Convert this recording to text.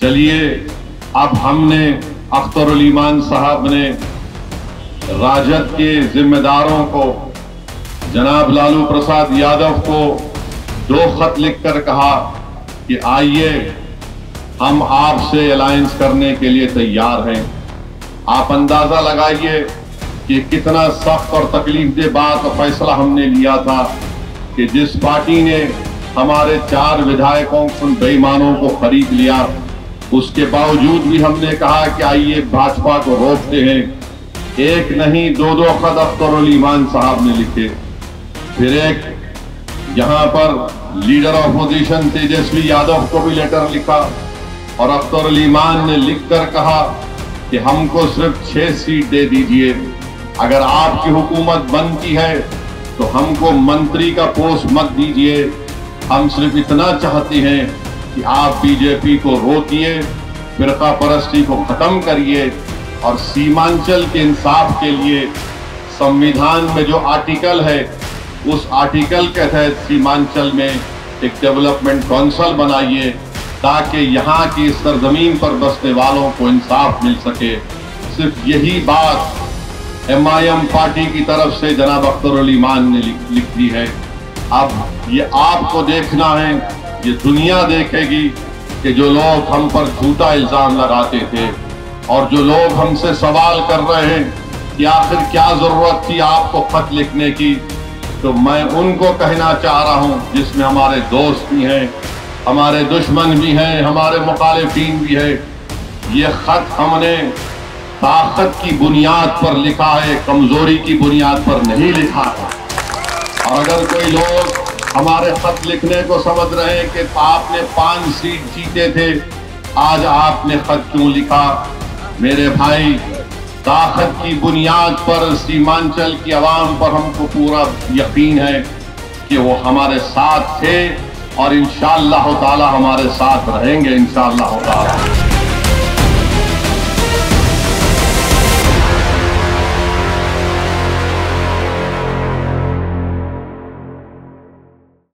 चलिए अब हमने अख्तरुल ईमान साहब ने राजद के जिम्मेदारों को, जनाब लालू प्रसाद यादव को 2 खत लिखकर कहा कि आइए हम आपसे अलायंस करने के लिए तैयार हैं। आप अंदाजा लगाइए कि कितना सख्त और तकलीफदेह बात और फैसला हमने लिया था कि जिस पार्टी ने हमारे 4 विधायकों उन बेईमानों को खरीद लिया, उसके बावजूद भी हमने कहा कि आइए भाजपा को रोकते हैं। एक नहीं 2 खत अख्तरुल ईमान साहब ने लिखे। फिर एक यहाँ पर leader of opposition Tejashwi Yadav को भी लेटर लिखा और अख्तरुल ईमान ने लिखकर कहा कि हमको सिर्फ 6 सीट दे दीजिए। अगर आपकी हुकूमत बनती है तो हमको मंत्री का पोस्ट मत दीजिए। हम सिर्फ इतना चाहते हैं कि आप बीजेपी को रोकिए, फिरका परस्ती को खत्म करिए और सीमांचल के इंसाफ के लिए संविधान में जो आर्टिकल है उस आर्टिकल के तहत सीमांचल में एक डेवलपमेंट काउंसिल बनाइए ताकि यहाँ की सरजमीन पर बसने वालों को इंसाफ मिल सके। सिर्फ यही बात MIM पार्टी की तरफ से जनाब अख्तरुल ईमान ने लिख दी है। अब ये आपको देखना है, ये दुनिया देखेगी कि जो लोग हम पर झूठा इल्जाम लगाते थे और जो लोग हमसे सवाल कर रहे हैं कि आखिर क्या जरूरत थी आपको खत लिखने की, तो मैं उनको कहना चाह रहा हूं, जिसमें हमारे दोस्त भी हैं, हमारे दुश्मन भी हैं, हमारे मुखालिफिन भी है, ये खत हमने ताकत की बुनियाद पर लिखा है, कमजोरी की बुनियाद पर नहीं लिखा है। और अगर कोई लोग हमारे खत लिखने को समझ रहे हैं कि आपने 5 सीट जीते थे, आज आपने खत क्यों लिखा? मेरे भाई, ताकत की बुनियाद पर सीमांचल की आवाम पर हमको पूरा यकीन है कि वो हमारे साथ थे और इंशाअल्लाह ताला हमारे साथ रहेंगे इंशाअल्लाह ताला।